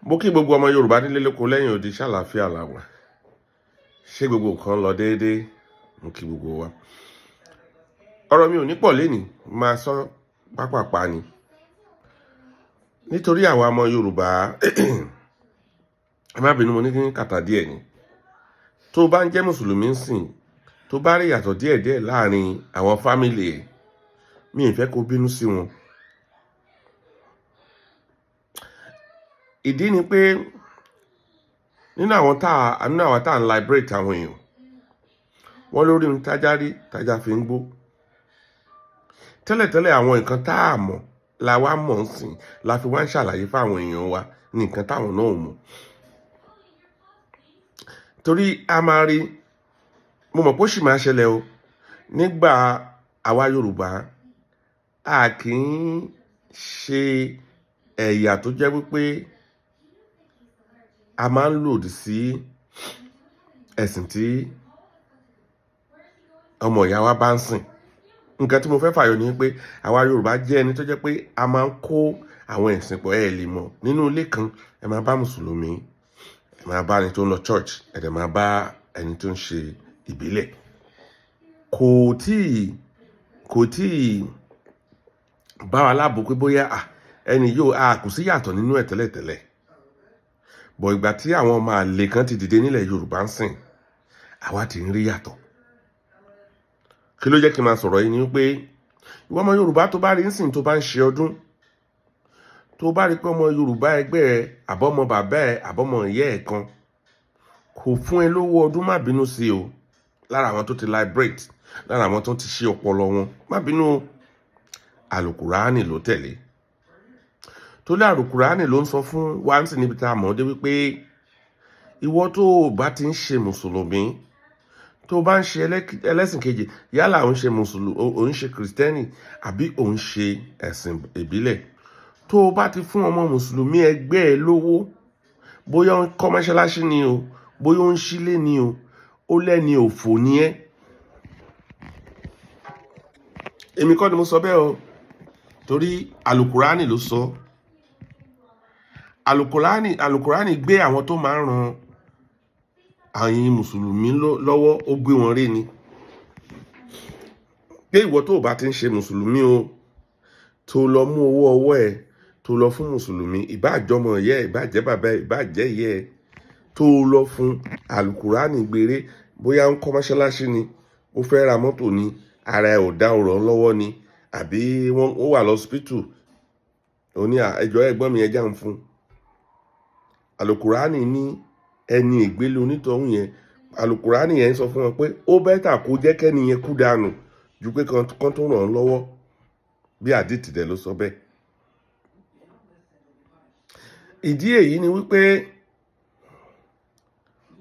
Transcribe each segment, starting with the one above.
Mo kí gbogbo ọmọ Yorùbá nílé lóko lẹ́yìn odi ṣàlàáfíà làwà. Ṣé gbogbo nǹkan lọ déédéé? Mo kí gbogbo wa. Ọ̀rọ̀ mi ò ní pọ̀ lénìí, máa sọ pápápá ni. Nítorí àwa ọmọ Yorùbá, ẹ má bínú mo ní kí n kàtà díẹ̀ ni. Tó bá ń jẹ́ Mùsùlùmí ń sìn, tó bá rí yàtọ̀ díẹ̀díẹ̀ láàrin àwọn fámìlì ẹ̀, mi ì fẹ́ kó bínú sí wọn. Ìdí ni pé nínú àwọn tá ń liberate àwọn èèyàn, wọ́n lórí ń tájá rí tájá fi ń gbó. Tẹ́lẹ̀tẹ́lẹ̀ àwọn nǹkan tá a mọ̀ la wá mọ̀ ń sìn, la fi wá ń ṣàlàyé fáwọn èèyàn wa ní nǹkan táwọn náà mọ̀. Torí a máa rí, mo mọ̀ pé ó sì máa ṣẹlẹ̀ o, nígbà àwa Yorùbá a kì í ṣe ẹ̀yà tó jẹ́ wípé a máa ń lòdì sí ẹ̀sìn tí ọmọ ìyá wa bá ń sìn. Nǹkan tí mo fẹ́ fàyọ ni pé àwa Yorùbá jẹ́ ẹni tó jẹ́ pé a máa ń kó àwọn ẹ̀sìn pọ̀. Ẹ lè mọ̀ nínú ilé kan ẹ máa bá Mùsùlùmí, ẹ máa bá ẹni tó ń lọ church, ẹ dẹ̀ máa bá ẹni tó ń ṣe ìbílẹ̀. Kò tíì bá wa láàbò pé bóyá ẹni yóò kò sí yàtọ̀ nínú ẹ̀ tẹ́lẹ̀tẹ́lẹ̀. Bọ̀ ìgbà tí àwọn ọmọ àlè kan ti dìde nílẹ̀ Yorùbá ń sìn, àwa ti ń rí yàtọ̀. Kí ló jẹ́ kí n máa sọ̀rọ̀ yìí ni wípé ìwọ ọmọ Yorùbá tó bá rí ń sìn tó bá ń ṣe ọdún, tó bá rí pé ọmọ Yorùbá ẹgbẹ́ ẹ àbọ́mọ bàbá ẹ àbọ́mọ ìyá ẹ kan kò fún ẹ lówó ọdún, má bínú sí o. Lára àwọn tó ti liberate, lára àwọn tó ti ṣe ọpọlọ wọn, má bínú o. Àlùkùránì ló tẹ̀lé. Tó lé Àlùkùránì ló ń sọ fún wa ń sìn níbi tá a mọ̀ dé wípé ìwọ tó bá ti ń ṣe Mùsùlùmí, tó bá ń ṣe ẹlẹ́sìn kejì, yálà òun ṣe Mùsùlùmí, òun ṣe Kìrìsìtẹ́nì àbí òun ṣe ẹ̀sìn ìbílẹ̀, tó bá ti fún ọmọ Mùsùlùmí ẹgbẹ́ ẹ lówó, bóyá ó ń kọ́ mọ́ṣáláṣí ni o, bóyá ó ń ṣílé ni o, ó lẹ́ni òfò ni ẹ́. Èmi kọ́ ni mo sọ bẹ́ẹ̀ o, torí Àlùkùránì ló sọ. Àlùkùránì gbé àwọn tó máa ń ran àyìn Mùsùlùmí lọ́wọ́, ó gbé wọn rí ni. Pé ìwọ tó bá ti ń ṣe Mùsùlùmí o, tó lọ mú owó ọwọ́ ẹ, tó lọ fún Mùsùlùmí, ìbá jọmọ ìyá ẹ, ìbá jẹ́ bàbá ẹ, ìbá jẹ́ ìyá ẹ, tó lọ fún Àlùkùránì gbére, bóyá ń kọ́ mọ́ṣáláṣí ni, ó fẹ́ ra mọ́tò ni, ara ẹ ò dá ọ̀rọ̀ lọ́wọ́ ni, àbí ó wà lọ́sípítù, ó ní ẹjọ́ ẹ̀gbọ́n mi ẹja ń fún. Àlùkùránì ní ẹni ìgbélé onítọ̀hún yẹn, Àlùkùránì yẹn sọ fún wọn pé ó bẹ́tà kó jẹ́ kẹ́ni yẹn kú dànù ju pé kan tó ràn án lọ́wọ́. Bí àdìtì dẹ̀ ló sọ bẹ́ẹ̀. Ìdí èyí ni wípé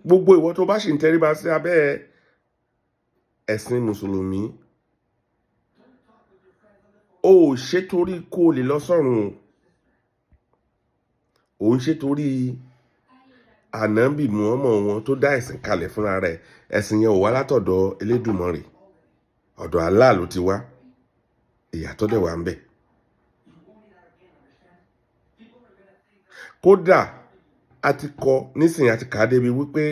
gbogbo ìwọ tó bá ṣì ń tẹríba sí abẹ́ ẹ̀sìn Mùsùlùmí, ó ṣe torí kó lè lọ sọ́run, ó ń ṣe torí Ànábì Muhammad wọn tó dá ẹ̀sìn kalẹ̀ fúnra rẹ̀. Ẹ̀sìn yẹn ò wá látọ̀dọ̀ Elédùmarè, ọ̀dọ̀ Allah ló ti wá. Ìyàtọ̀ dẹ̀ wà ń bẹ. Kódà nísìnyí àti kà débi wípé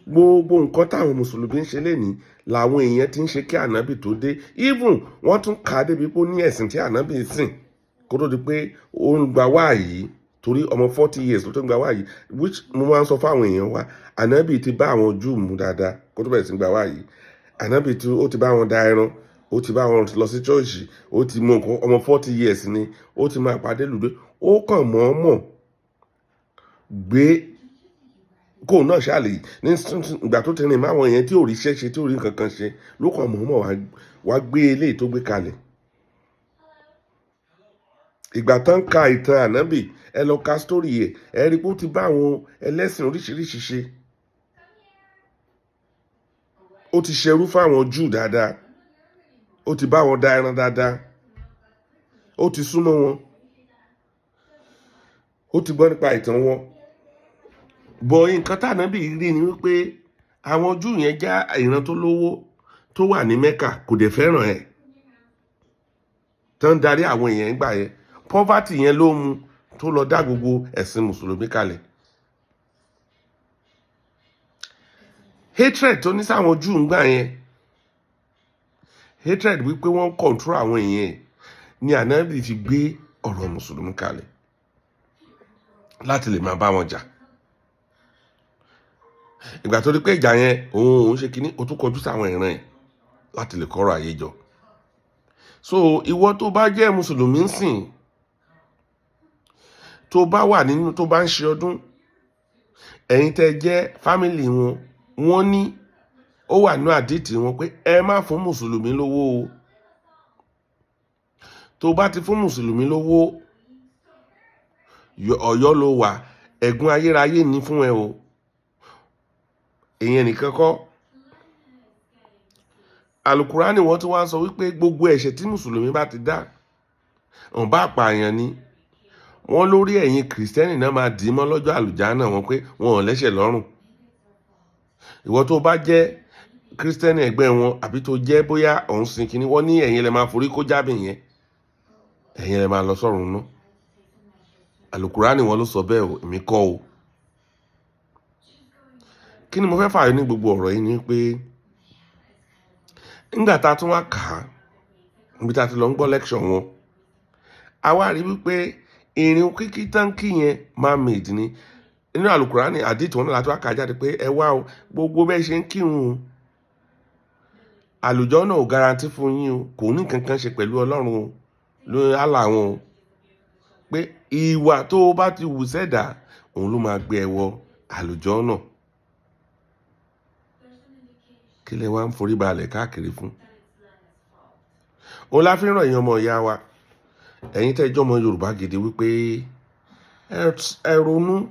gbogbo nǹkan táwọn Mùsùlùmí ń ṣe lénìí làwọn èèyàn ti ń ṣe kí Ànábì tó dé. Even wọ́n tún kà débi pé ó ní ẹ̀sìn tí Ànábì ń sìn kó tó di pé ó ń gba wáàyí, torí ọmọ 40 years ló tó ń gba wáàyí, which mo máa ń sọ fáwọn èèyàn wa. Ànábì ti bá àwọn Júù mú dáadáa kó tó bẹ̀rẹ̀ sí gba wáàyí. Ànábì ó ti bá wọn da ẹran, ó ti bá wọn lọ sí chọ́ọ̀ṣì, ó ti mọ nǹkan. Ọmọ 40 years ni ó ti máa pàdé lùdó. Ó kàn mọ̀ọ́mọ̀ gbé kóun náà ṣàlè ní ìgbà tó ti rìn máwọn èèyàn tí ò rí iṣẹ́ ṣe, tí ò rí nǹkan kan ṣe, ló kàn mọ̀ọ́mọ̀ wá gbé eléyìí tó gbé kalẹ̀. Ìgbà tán ka ìtàn Ànábì, ẹ lọ ka sítórì ẹ̀, ẹ rí pé ó ti bá àwọn ẹlẹ́sìn oríṣiríṣi ṣe. Ó ti ṣerú fáwọn Júù dáadáa, ó ti bá wọn da ẹran dáadáa, ó ti súnmọ́ wọn, ó ti gbọ́ nípa ìtàn wọn. Bọ̀ nǹkan tí Ànábì rí ni wípé àwọn Júù yẹn já ìran tó lówó tó wà ní Mẹ́kà, kò dẹ̀ fẹ́ràn ẹ̀. Tán darí àwọn èèyàn gbà yẹn. Poverty yẹn ló mú tó lọ dá gbogbo ẹ̀sìn mùsùlùmí kalẹ̀. Hatred tó ní sáwọn Júù ń gbà yẹn, hatred wípé wọ́n control àwọn èèyàn ni Ànábì fi gbé ọ̀rọ̀ mùsùlùmí kalẹ̀ láti lè máa bá wọn jà. Ìgbà tó rí pé ìjà yẹn òun ṣe kíní, ó tún kọjú sáwọn ìran ẹ̀ láti lè kọ́rọ̀ ayé jọ. So ìwọ tó bá jẹ́ mùsùlùmí ń sìn, tó bá wà nínú, tó bá ń ṣe ọdún, ẹ̀yin tẹ́ jẹ́ fámìlì wọn, wọ́n ní ó wà nínú àdìtì wọn pé ẹ má fún mùsùlùmí lówó o. Tó bá ti fún mùsùlùmí lówó, Ọ̀yọ́ ló wà, ẹ̀gún ayérayé ní fún ẹ o. Ìyẹn nìkan kọ́, Àlùkùránì wọ́n tún wá sọ wípé gbogbo ẹ̀ṣẹ̀ tí mùsùlùmí bá ti dá, wọ́n bá pààyàn ni, wọ́n lórí ẹ̀yin kìrìsìtẹ́nì náà máa dì í mọ́ lọ́jọ́ àlùjánnà wọn pé wọn ò lẹ́ṣẹ̀ lọ́rùn. Ìwọ tó bá jẹ́ kìrìsìtẹ́nì ẹgbẹ́ wọn àbí tó jẹ́ bóyá òun sin kíní, wọ́n ní ẹ̀yin lẹ máa forí kó jábìn yẹn, ẹ̀yin lẹ máa lọ sọ́run náà. Àlùkùránì wọn ló sọ bẹ́ẹ̀ o, èmi kọ́ o. Kí ni mo fẹ́ fààyọ ní gbogbo ọ̀rọ̀ yìí ni pé nígbà tá a tún wá kà á, níbi tá a ti lọ ń gbọ́ lecture wọn, a wá rí wípé ìrìn kíkí táǹkì yẹn man-made ni. Nínú Àlùkùránì àdìtì wọn náà láti wá kà jáde pé ẹ wá o, gbogbo bẹ́ẹ̀ ṣe ń kírun o, àlùjánnà ò garanti fún yín o, kò ní kankan ṣe pẹ̀lú Ọlọ́run o, lórí Allah wọn o, pé ìwà tó o bá ti wù sẹ́dà òun ló máa gbé ẹ wọ àlùjánnà. Kí lẹ wá ń forí balẹ̀ káàkiri fún? Òun la fi ń ràn yín ọmọ ìyá wa, ẹ̀yin tẹ́ jọ́ ọmọ Yorùbá gidi wípé ẹ ronú,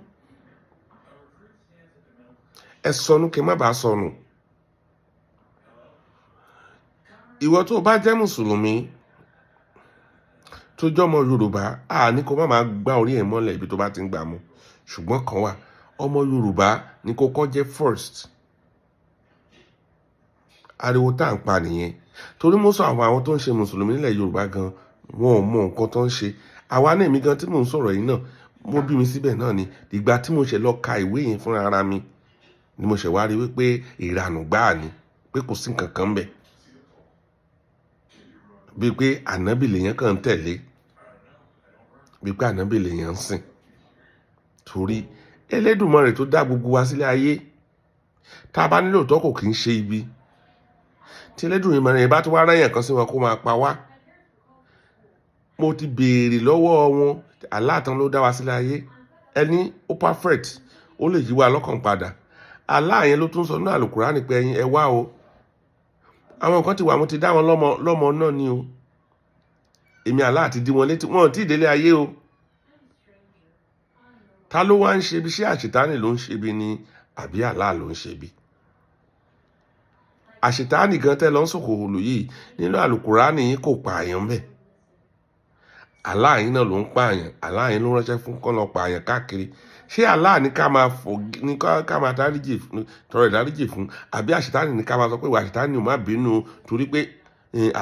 ẹ sọnù kí ẹ má bàa sọnù. Ìwọ tó bá jẹ́ mùsùlùmí tó jọ́ ọmọ Yorùbá, a ní kó má máa gbá orí ẹ̀ mọ́lẹ̀ ibi tó bá ti ń gbà mú. Ṣùgbọ́n kan wà, ọmọ Yorùbá ní kó kọ́ jẹ́ first. Ariwo tá à ń pa nìyẹn. Torí mo sọ àwọn tó ń ṣe mùsùlùmí nílẹ̀ Yorùbá gan, wọn ò mọ nǹkan tó ń ṣe. Àwa náà, èmi gan tí mò ń sọ̀rọ̀ yìí náà, mo bí mi síbẹ̀ náà ni. Ìgbà tí mo ṣe lọ ka ìwé yẹn fúnra ara mi ni mo ṣe wá rí wípé ìranù gbáà ni, pé kò sí nǹkan kan bẹ̀. Bíi pé ànábì lèyàn kàn ń tẹ̀lé, bíi pé ànábì lèyàn ń sìn. Torí Elédùmarè tó dá gbogbo wa sílé ayé, tá a bá nílò tó kò kí ń ṣe ibi. Tí Elédùmarè bá tún wá rán èèyàn kan sí wọn kó máa pa wá. Mo ti béèrè lọ́wọ́ wọn, Allah tán ló dá wa sílé ayé, ẹni ó perfect, ó lè yí wa lọ́kàn padà. Allah yẹn ló tún sọ nínú Àlùkùránì pé ẹ̀yin ẹ wá o. Àwọn kan ti wà, mo ti dá wọn lọ́mọ náà ni o. Èmi Allah ti dí wọn létí, wọn ò tí ì délé ayé o. Ta ló wá ń ṣe bí? Ṣé àṣetánì ló ń ṣe bí ni àbí Allah ló ń ṣe bí? Àṣetánì gan tẹ́ lọ ń sòkòrò lò yìí nínú Àlùkùránì yìí kò pààyàn bẹ́ẹ̀. Allah yín náà ló ń pààyàn, Allah yín ló ránṣẹ́ fún kán lọ pààyàn káàkiri. Ṣé Allah ní ká máa dáríjì fún, tọrọ ìdáríjì fún, àbí àṣetánì ní ká máa sọ pé ìwà àṣetánì ò má bínú torí pé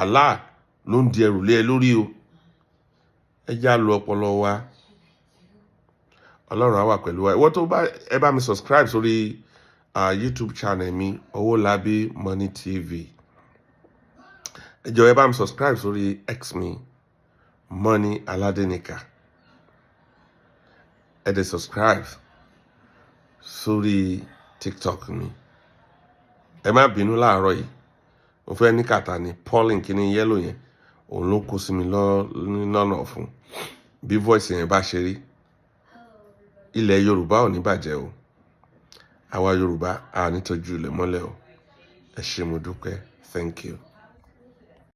Allah ló ń di ẹrù lé ẹ lórí o? Ẹ já lo ọpọlọ wa, Ọlọ́run á wà pẹ̀lú wa. Ìwọ tó bá, ẹ bá mi subscribe sórí YouTube channel mi, Owolabi Money TV. Ẹ jọ̀ọ́ ẹ bá mi subscribe sórí X mi, Money Aladenika. Ẹ dẹ̀ subscribe sórí TikTok mi. Ẹ má bínú láàárọ̀ yìí, mo fẹ́ ní kàtà ní pollen kíní yẹ́lò yẹn, òun ló kó sí mi lọ́nà fún. Bí voice yẹn bá ṣe rí, ilẹ̀ Yorùbá ò ní bàjẹ́ o. Àwa Yorùbá a ní tọ́jú ilẹ̀ mọ́lẹ̀ o. Ẹ ṣé mo dúpẹ́. Thank you.